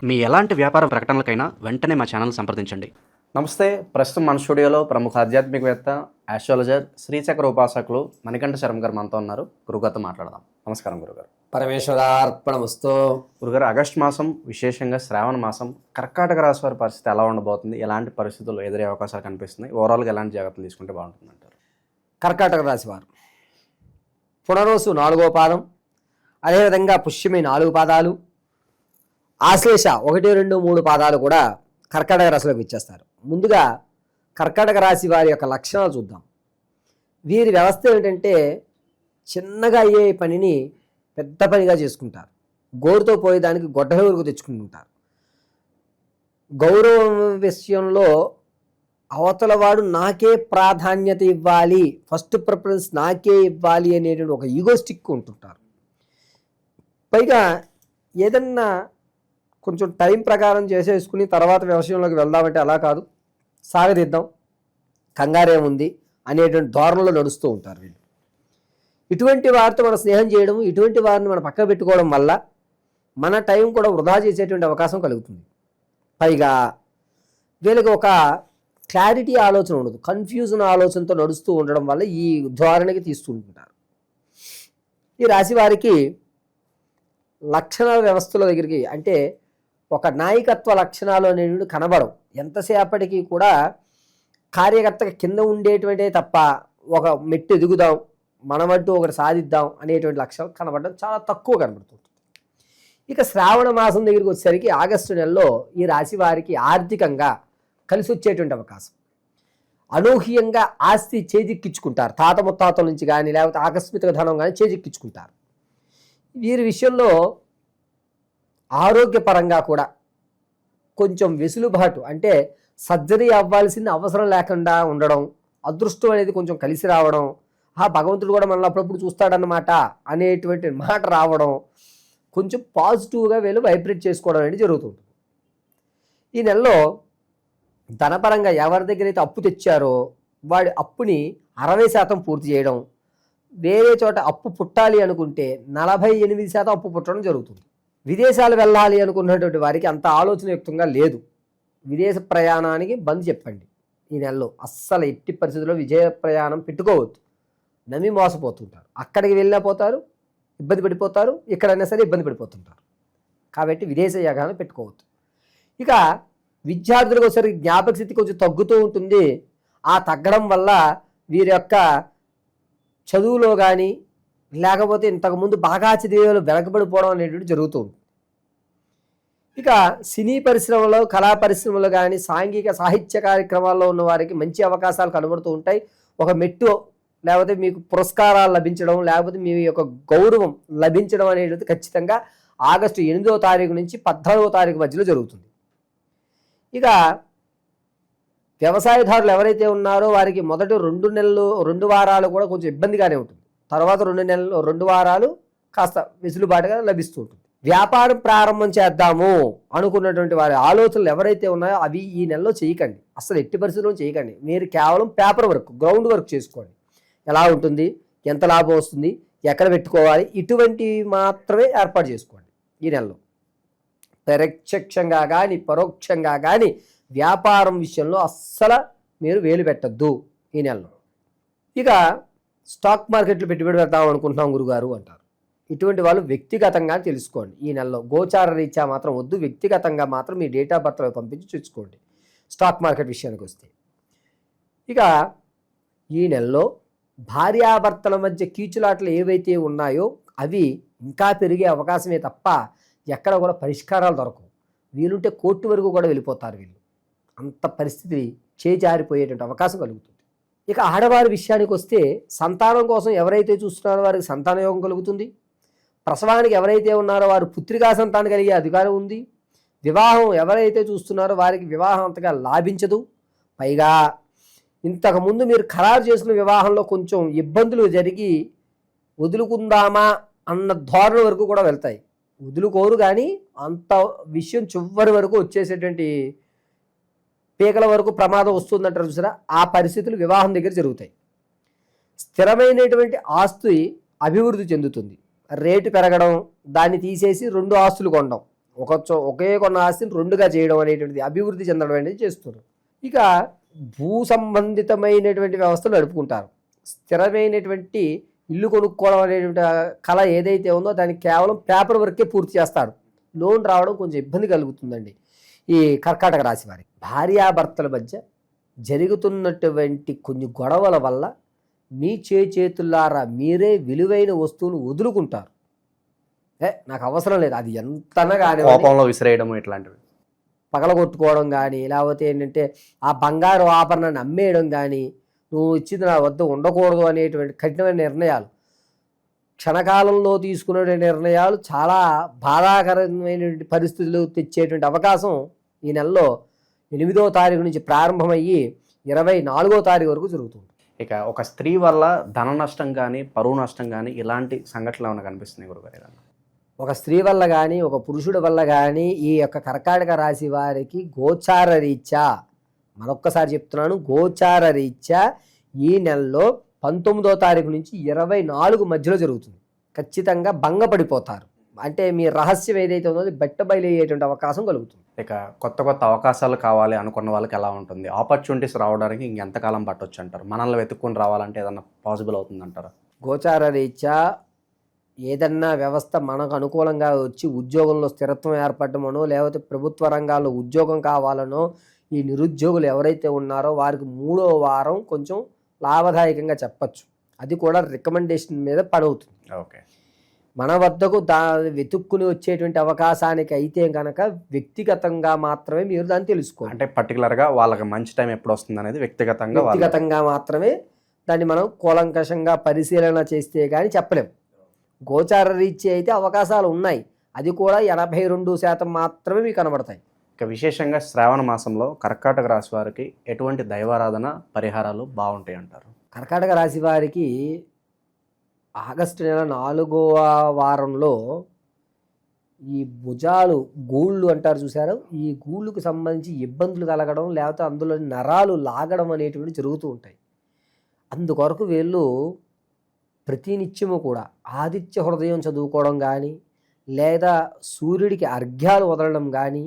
మీ ఎలాంటి వ్యాపార ప్రకటనలకైనా వెంటనే మా ఛానల్ సంప్రదించండి. నమస్తే. ప్రస్తుతం మన స్టూడియోలో ప్రముఖ ఆధ్యాత్మికవేత్త, ఆస్ట్రాలజర్, శ్రీచక్ర ఉపాసకులు మణికంఠ శర్మ గారు మనతో ఉన్నారు. గురుగారితో మాట్లాడదాం. నమస్కారం గురుగారు. పరమేశ్వరార్పణమస్తు. గురుగారు, ఆగస్టు మాసం, విశేషంగా శ్రావణ మాసం, కర్కాటక రాశి వారి పరిస్థితి ఎలా ఉండబోతుంది? ఎలాంటి పరిస్థితులు ఎదురే అవకాశాలు కనిపిస్తున్నాయి? ఓవరాల్గా ఎలాంటి జాగ్రత్తలు తీసుకుంటే బాగుంటుంది అంటారు? కర్కాటక రాశి వారు పునరోసు 4వ పాదం, అదేవిధంగా పుష్యమి 4 పాదాలు, ఆశ్లేష 1, 2, 3 పాదాలు కూడా కర్కాటక రాశిలోకి ఇచ్చేస్తారు. ముందుగా కర్కాటక రాశి వారి యొక్క లక్షణాలు చూద్దాం. వీరి వ్యవస్థ ఏంటంటే చిన్నగా అయ్యే పనిని పెద్ద పనిగా చేసుకుంటారు. గోరుతో పోయేదానికి గొడ్డలి వరకు తెచ్చుకుంటుంటారు. గౌరవం విషయంలో అవతల వాడు నాకే ప్రాధాన్యత ఇవ్వాలి, ఫస్ట్ ప్రిఫరెన్స్ నాకే ఇవ్వాలి అనేటువంటి ఒక ఈగోస్టిక్ ఉంటుంటారు. పైగా ఏదన్నా కొంచెం టైం ప్రకారం చేసేసుకుని తర్వాత విషయంలోకి వెళ్దామంటే అలా కాదు, సాగదిద్దాం, కంగారేముంది అనేటువంటి ధోరణిలో నడుస్తూ ఉంటారు వీళ్ళు. ఇటువంటి వారితో మనం స్నేహం చేయడం, ఇటువంటి వారిని మనం పక్క పెట్టుకోవడం వల్ల మన టైం కూడా వృధా చేసేటువంటి అవకాశం కలుగుతుంది. పైగా వీళ్ళకి ఒక క్లారిటీ ఆలోచన ఉండదు, కన్ఫ్యూజన్ ఆలోచనతో నడుస్తూ ఉండడం వల్ల ఈ ధోరణికి తీస్తూ ఉంటారు. ఈ రాశి వారికి లక్షణాల వ్యవస్థల దగ్గరికి అంటే ఒక నాయకత్వ లక్షణాలు అనేవి కనబడవు. ఎంతసేపటికి కూడా కార్యకర్తగా కింద ఉండేటువంటి తప్ప ఒక మెట్టు ఎదుగుదాం, మనమంటూ ఒకటి సాధిద్దాం అనేటువంటి లక్షణాలు కనబడడం చాలా తక్కువ కనబడుతుంది. ఇక శ్రావణ మాసం దగ్గరికి వచ్చేసరికి ఆగస్టు నెలలో ఈ రాశి వారికి ఆర్థికంగా కలిసి వచ్చేటువంటి అవకాశం. అనూహ్యంగా ఆస్తి చేజిక్కించుకుంటారు. తాత ముత్తాతల నుంచి కానీ లేకపోతే ఆకస్మిక ధనం కానీ చేజిక్కించుకుంటారు. వీరి విషయంలో ఆరోగ్యపరంగా కూడా కొంచెం వెసులుబాటు, అంటే సర్జరీ అవ్వాల్సిన అవసరం లేకుండా ఉండడం, అదృష్టం అనేది కొంచెం కలిసి రావడం, భగవంతుడు కూడా మనల్ని అప్పుడప్పుడు చూస్తాడన్నమాట అనేటువంటి మాట రావడం, కొంచెం పాజిటివ్గా వీళ్ళు వైబ్రేట్ చేసుకోవడం అనేది జరుగుతుంది. ఈ నెలలో ధనపరంగా ఎవరి దగ్గర అయితే అప్పు తెచ్చారో వాడి అప్పుని 60% పూర్తి చేయడం, వేరే చోట అప్పు పుట్టాలి అనుకుంటే 48% అప్పు పుట్టడం జరుగుతుంది. విదేశాలు వెళ్ళాలి అనుకున్నటువంటి వారికి అంత ఆలోచనయుక్తంగా లేదు. విదేశ ప్రయాణానికి బంద్ చెప్పండి. ఈ నెలలో అస్సలు ఎట్టి పరిస్థితుల్లో విజయ ప్రయాణం పెట్టుకోవద్దు. నమ్మి మోసపోతుంటారు. అక్కడికి వెళ్ళినా పోతారు, ఇబ్బంది పడిపోతారు, ఎక్కడైనా సరే ఇబ్బంది పడిపోతుంటారు. కాబట్టి విదేశ యాగాన్ని పెట్టుకోవద్దు. ఇక విద్యార్థులకు ఒకసారి జ్ఞాపక స్థితి కొంచెం తగ్గుతూ ఉంటుంది. ఆ తగ్గడం వల్ల వీరి యొక్క చదువులో కానీ లేకపోతే ఇంతకుముందు బాగా చదివేలు వెనకబడిపోవడం అనేటువంటి జరుగుతుంది. ఇక సినీ పరిశ్రమలో, కళా పరిశ్రమలో కానీ సాంఘిక సాహిత్య కార్యక్రమాల్లో ఉన్న వారికి మంచి అవకాశాలు కనబడుతూ ఉంటాయి. ఒక మెట్టు లేకపోతే మీకు పురస్కారాలు లభించడం, లేకపోతే మీ యొక్క గౌరవం లభించడం అనేది ఖచ్చితంగా ఆగస్టు 8వ తారీఖు నుంచి 14వ తారీఖు మధ్యలో జరుగుతుంది. ఇక వ్యవసాయదారులు ఎవరైతే ఉన్నారో వారికి మొదటి 2 వారాలు కూడా కొంచెం ఇబ్బందిగానే ఉంటుంది. తర్వాత 2 వారాలు కాస్త వెసులుబాటుగా లభిస్తూ ఉంటుంది. వ్యాపారం ప్రారంభం చేద్దాము అనుకున్నటువంటి వారి ఆలోచనలు ఎవరైతే ఉన్నాయో అవి ఈ నెలలో చేయకండి, అసలు ఎట్టి పరిస్థితుల్లో చేయకండి. మీరు కేవలం పేపర్ వర్క్, గ్రౌండ్ వర్క్ చేసుకోండి. ఎలా ఉంటుంది, ఎంత లాభం వస్తుంది, ఎక్కడ పెట్టుకోవాలి, ఇటువంటివి మాత్రమే ఏర్పాటు చేసుకోండి. ఈ నెలలో ప్రత్యక్షంగా కానీ పరోక్షంగా కానీ వ్యాపారం విషయంలో అస్సలు మీరు వేలు పెట్టద్దు ఈ నెలలో. ఇక స్టాక్ మార్కెట్లో పెట్టుబడి పెడతాం అనుకుంటున్నాం గురుగారు అంటారు. ఇటువంటి వాళ్ళు వ్యక్తిగతంగా తెలుసుకోండి. ఈ నెలలో గోచార రీత్యా మాత్రం వద్దు, వ్యక్తిగతంగా మాత్రం మీ డేట్ ఆఫ్ బర్త్లో పంపించి చూసుకోండి స్టాక్ మార్కెట్ విషయానికి వస్తే. ఇక ఈ నెలలో భార్యాభర్తల మధ్య కీచులాటలు ఏవైతే ఉన్నాయో అవి ఇంకా పెరిగే అవకాశమే తప్ప ఎక్కడ కూడా పరిష్కారాలు దొరకవు. వీలుంటే కోర్టు వరకు కూడా వెళ్ళిపోతారు వీళ్ళు. అంత పరిస్థితి చేజారిపోయేటువంటి అవకాశం కలుగుతుంది. ఇక ఆడవారి విషయానికి వస్తే సంతానం కోసం ఎవరైతే చూస్తున్నారో వారికి సంతాన యోగం కలుగుతుంది. ప్రసవానికి ఎవరైతే ఉన్నారో వారు పుత్రికా సంతానం కలిగే అధికారం ఉంది. వివాహం ఎవరైతే చూస్తున్నారో వారికి వివాహం అంతగా లాభించదు. పైగా ఇంతకుముందు మీరు ఖరారు చేసిన వివాహంలో కొంచెం ఇబ్బందులు జరిగి వదులుకుందామా అన్న ధోరణి వరకు కూడా వెళ్తాయి. వదులుకోరు కానీ అంత విషయం చివరి వరకు వచ్చేసేటువంటి పీకల వరకు ప్రమాదం వస్తుందంటారు చూసారా, ఆ పరిస్థితులు వివాహం దగ్గర జరుగుతాయి. స్థిరమైనటువంటి ఆస్తి అభివృద్ధి చెందుతుంది. రేటు పెరగడం, దాన్ని తీసేసి 2 ఆస్తులు కొనడం, ఒకే కొన్న ఆస్తిని రెండుగా చేయడం అనేటువంటిది, అభివృద్ధి చెందడం అనేది చేస్తున్నారు. ఇక భూ సంబంధితమైనటువంటి వ్యవస్థలు నడుపుకుంటారు. స్థిరమైనటువంటి ఇల్లు కొనుక్కోవడం అనేటువంటి కళ ఏదైతే ఉందో దానికి కేవలం పేపర్ వర్కే పూర్తి చేస్తారు. లోన్ రావడం కొంచెం ఇబ్బంది కలుగుతుందండి ఈ కర్కాటక రాశి వారికి. భార్యాభర్తల మధ్య జరుగుతున్నటువంటి కొన్ని గొడవల వల్ల మీ చేతులారా మీరే విలువైన వస్తువులు వదులుకుంటారు. నాకు అవసరం లేదు, అది ఎంతనా కానీ కోపంలో విసిరేయడం ఇట్లాంటివి, పగలగొట్టుకోవడం కానీ, లేకపోతే ఏంటంటే ఆ బంగారు ఆభరణాన్ని అమ్మేయడం కానీ, నువ్వు ఇచ్చింది నా వద్ద ఉండకూడదు అనేటువంటి కఠినమైన నిర్ణయాలు, క్షణకాలంలో తీసుకునే నిర్ణయాలు చాలా బాధాకరమైనటువంటి పరిస్థితులు తెచ్చేటువంటి అవకాశం ఈ నెలలో 8వ తారీఖు నుంచి ప్రారంభమయ్యి 24వ తారీఖు వరకు జరుగుతుంది. ఇక ఒక స్త్రీ వల్ల ధన నష్టం కానీ పరువు నష్టం కానీ ఇలాంటి సంఘటనలు ఏమైనా కనిపిస్తున్నాయి గురుగారు? ఒక స్త్రీ వల్ల కానీ ఒక పురుషుడి వల్ల కానీ ఈ యొక్క కర్కాటక రాశి వారికి గోచార రీత్యా, మరొక్కసారి చెప్తున్నాను, గోచార రీత్యా ఈ నెలలో 19వ తారీఖు నుంచి 24 మధ్యలో జరుగుతుంది. ఖచ్చితంగా భంగపడిపోతారు. అంటే మీ రహస్యం ఏదైతే ఉందో అది బయటబయలయ్యేటువంటి అవకాశం కలుగుతుంది. ఇక కొత్త కొత్త అవకాశాలు కావాలి అనుకున్న వాళ్ళకి ఎలా ఉంటుంది? ఆపర్చునిటీస్ రావడానికి ఇంకెంతకాలం పట్టొచ్చు అంటారు? మనల్ని వెతుక్కుని రావాలంటే ఏదన్నా పాసిబుల్ అవుతుందంటారా? గోచార రీత్యా ఏదన్నా వ్యవస్థ మనకు అనుకూలంగా వచ్చి ఉద్యోగంలో స్థిరత్వం ఏర్పడమనో, లేకపోతే ప్రభుత్వ రంగాల్లో ఉద్యోగం కావాలనో, ఈ నిరుద్యోగులు ఎవరైతే ఉన్నారో వారికి 3వ వారం కొంచెం లాభదాయకంగా చెప్పచ్చు. అది కూడా రికమెండేషన్ మీద పడవుతుంది. ఓకే, మన వద్దకు వెతుక్కుని వచ్చేటువంటి అవకాశానికి అయితే కనుక వ్యక్తిగతంగా మాత్రమే మీరు దాన్ని తెలుసుకోవాలి. అంటే పర్టికులర్గా వాళ్ళకి మంచి టైం ఎప్పుడు వస్తుంది అనేది వ్యక్తిగతంగా మాత్రమే దాన్ని మనం కూలంకషంగా పరిశీలన చేస్తే కానీ చెప్పలేం. గోచార రీత్యా అయితే అవకాశాలు ఉన్నాయి, అది కూడా 82% మాత్రమే మీకు కనబడతాయి. ఇక విశేషంగా శ్రావణ మాసంలో కర్కాటక రాశి వారికి ఎటువంటి దైవారాధన పరిహారాలు బాగుంటాయి అంటారు? కర్కాటక రాశి వారికి ఆగస్టు నెల 4వ వారంలో ఈ భుజాలు గూళ్ళు అంటారు చూసారు, ఈ గూళ్ళకు సంబంధించి ఇబ్బందులు కలగడం, లేకపోతే అందులో నరాలు లాగడం అనేటువంటి జరుగుతూ ఉంటాయి. అందుకొరకు వీళ్ళు ప్రతినిత్యము కూడా ఆదిత్య హృదయం చదువుకోవడం కానీ, లేదా సూర్యుడికి అర్ఘ్యాలు వదలడం కానీ,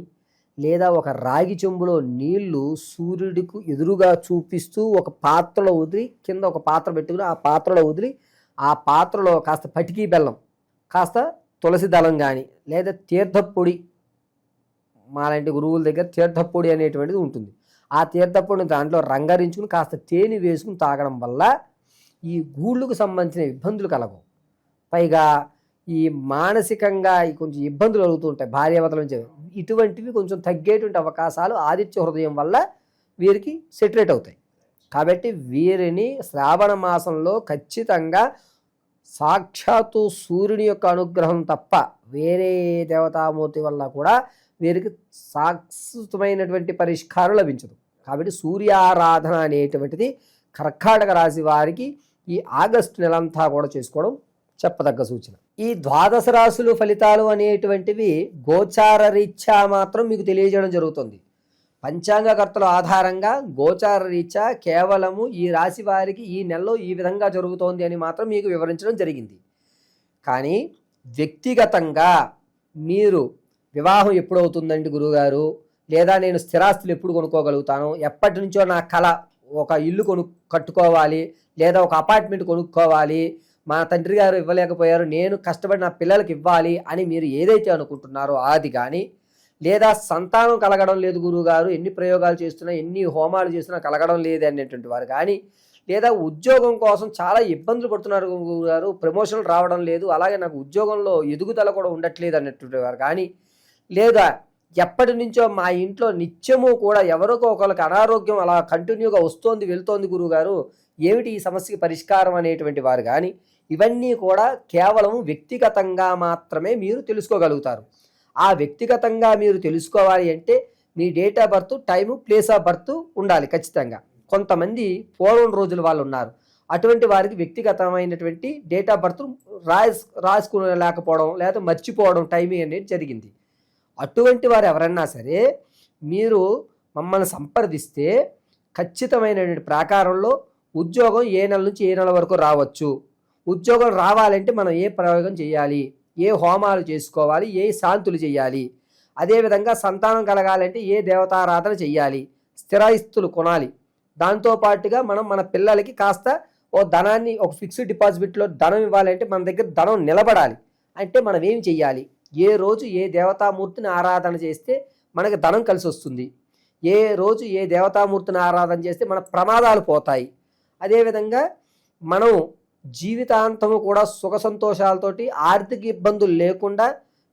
లేదా ఒక రాగి చెంబులో నీళ్లు సూర్యుడికి ఎదురుగా చూపిస్తూ ఒక పాత్రలో వదిలి, కింద ఒక పాత్ర పెట్టుకుని ఆ పాత్రలో వదిలి, ఆ పాత్రలో కాస్త పటికీ బెల్లం, కాస్త తులసి దళం కానీ, లేదా తీర్థప్పొడి, మాలాంటి గురువుల దగ్గర తీర్థప్పొడి అనేటువంటిది ఉంటుంది. ఆ తీర్థప్పొడిని దాంట్లో రంగరించుకుని కాస్త తేనె వేసుకుని తాగడం వల్ల ఈ గూళ్ళకు సంబంధించిన ఇబ్బందులు కలగవు. పైగా ఈ మానసికంగా కొంచెం ఇబ్బందులు కలుగుతూ ఉంటాయి భార్యాభర్తల నుంచి, ఇటువంటివి కొంచెం తగ్గేటువంటి అవకాశాలు ఆదిత్య హృదయం వల్ల వీరికి సెటరేట్ అవుతాయి. కాబట్టి వీరిని శ్రావణ మాసంలో ఖచ్చితంగా సాక్షాత్తు సూర్యుని యొక్క అనుగ్రహం తప్ప వేరే దేవతామూర్తి వల్ల కూడా వీరికి శాశ్వతమైనటువంటి పరిష్కారం లభించదు. కాబట్టి సూర్యారాధన అనేటువంటిది కర్కాటక రాశి వారికి ఈ ఆగస్టు నెలంతా కూడా చేసుకోవడం చెప్పదగ్గ సూచన. ఈ 12 రాశులు ఫలితాలు అనేటువంటివి గోచార రీత్యా మాత్రం మీకు తెలియజేయడం జరుగుతుంది. పంచాంగకర్తల ఆధారంగా గోచార రీత్యా కేవలము ఈ రాశి వారికి ఈ నెలలో ఈ విధంగా జరుగుతోంది అని మాత్రం మీకు వివరించడం జరిగింది. కానీ వ్యక్తిగతంగా మీరు వివాహం ఎప్పుడు అవుతుందండి గురువుగారు, లేదా నేను స్థిరాస్తులు ఎప్పుడు కొనుక్కోగలుగుతాను, ఎప్పటి నుంచో నా కళ ఒక ఇల్లు కట్టుకోవాలి, లేదా ఒక అపార్ట్మెంట్ కొనుక్కోవాలి, మా తండ్రి గారు ఇవ్వలేకపోయారు, నేను కష్టపడి నా పిల్లలకి ఇవ్వాలి అని మీరు ఏదైతే అనుకుంటున్నారో అది కానీ, లేదా సంతానం కలగడం లేదు గురువుగారు, ఎన్ని ప్రయోగాలు చేస్తున్నా ఎన్ని హోమాలు చేస్తున్నా కలగడం లేదు అనేటువంటి వారు కానీ, లేదా ఉద్యోగం కోసం చాలా ఇబ్బందులు పడుతున్నారు గురువుగారు, ప్రమోషన్లు రావడం లేదు, అలాగే నాకు ఉద్యోగంలో ఎదుగుదల కూడా ఉండట్లేదు అనేటువంటి వారు కానీ, లేదా ఎప్పటి నుంచో మా ఇంట్లో నిత్యము కూడా ఎవరికో ఒకరికి అనారోగ్యం అలా కంటిన్యూగా వస్తోంది వెళ్తోంది గురువుగారు, ఏమిటి ఈ సమస్యకి పరిష్కారం అనేటువంటి వారు కానీ, ఇవన్నీ కూడా కేవలం వ్యక్తిగతంగా మాత్రమే మీరు తెలుసుకోగలుగుతారు. ఆ వ్యక్తిగతంగా మీరు తెలుసుకోవాలి అంటే మీ date of birth, time, place of birth ఉండాలి ఖచ్చితంగా. కొంతమంది పూర్వం రోజుల వాళ్ళు ఉన్నారు, అటువంటి వారికి వ్యక్తిగతమైనటువంటి డేట్ ఆఫ్ బర్త్ రాసుకోలేకపోవడం లేదా మర్చిపోవడం టైమింగ్ అనేది జరిగింది. అటువంటి వారు ఎవరన్నా సరే మీరు మమ్మల్ని సంప్రదిస్తే ఖచ్చితమైనటువంటి ప్రాకారంలో ఉద్యోగం ఏ నెల నుంచి ఏ నెల వరకు రావచ్చు, ఉద్యోగం రావాలంటే మనం ఏ ప్రయోగం చేయాలి, ఏ హోమాలు చేసుకోవాలి, ఏ శాంతులు చేయాలి అదేవిధంగా సంతానం కలగాలంటే ఏ దేవతారాధన చెయ్యాలి, స్థిరాస్తులు కొనాలి, దాంతోపాటుగా మనం మన పిల్లలకి కాస్త ఓ ధనాన్ని ఒక ఫిక్స్డ్ డిపాజిట్లో ధనం ఇవ్వాలంటే మన దగ్గర ధనం నిలబడాలి అంటే మనం ఏం చెయ్యాలి, ఏ రోజు ఏ దేవతామూర్తిని ఆరాధన చేస్తే మనకి ధనం కలిసి వస్తుంది, ఏ రోజు ఏ దేవతామూర్తిని ఆరాధన చేస్తే మన ప్రమాదాలు పోతాయి, అదేవిధంగా మనం జీవితాంతము కూడా సుఖ సంతోషాలతోటి ఆర్థిక ఇబ్బందులు లేకుండా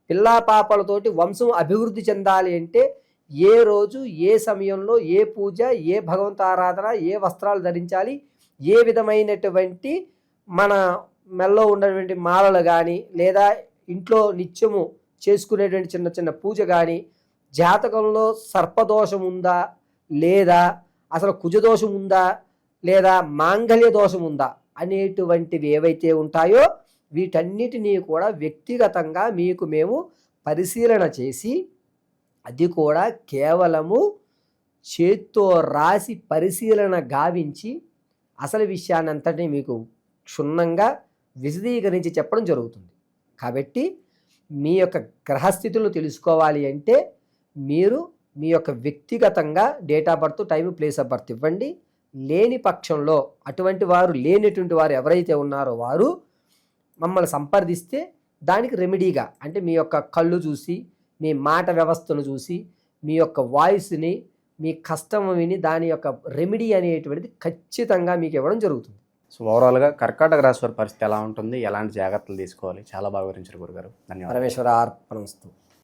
పిల్లా పాపలతోటి వంశం అభివృద్ధి చెందాలి అంటే ఏ రోజు ఏ సమయంలో ఏ పూజ, ఏ భగవంత ఆరాధన, ఏ వస్త్రాలు ధరించాలి, ఏ విధమైనటువంటి మన మెల్లో ఉన్నటువంటి మాలలు కానీ లేదా ఇంట్లో నిత్యము చేసుకునేటువంటి చిన్న చిన్న పూజ కానీ, జాతకంలో సర్పదోషం ఉందా లేదా అసలు కుజదోషం ఉందా లేదా మాంగళ్య దోషం ఉందా అనేటువంటివి ఏవైతే ఉంటాయో వీటన్నిటినీ కూడా వ్యక్తిగతంగా మీకు మేము పరిశీలన చేసి, అది కూడా కేవలము చేత్తో రాసి పరిశీలన గావించి అసలు విషయాన్ని అంతటినీ మీకు క్షుణ్ణంగా విశదీకరించి చెప్పడం జరుగుతుంది. కాబట్టి మీ యొక్క గ్రహస్థితులను తెలుసుకోవాలి అంటే మీరు మీ యొక్క వ్యక్తిగతంగా date of birth, time, place of birth ఇవ్వండి. లేని పక్షంలో లేనటువంటి వారు ఎవరైతే ఉన్నారో వారు మమ్మల్ని సంప్రదిస్తే దానికి రెమెడీగా అంటే మీ యొక్క కళ్ళు చూసి, మీ మాట వ్యవస్థను చూసి, మీ యొక్క వాయిస్ని, మీ కష్టం విని దాని యొక్క రెమెడీ అనేటువంటిది ఖచ్చితంగా మీకు ఇవ్వడం జరుగుతుంది. సో ఓవరాల్గా కర్కాటక రాశి వారి పరిస్థితి ఎలా ఉంటుంది, ఎలాంటి జాగ్రత్తలు తీసుకోవాలి, చాలా బాగా వివరించారు గురుగారు. ధన్యవాదాలు. పరమేశ్వర అర్పణమస్తు.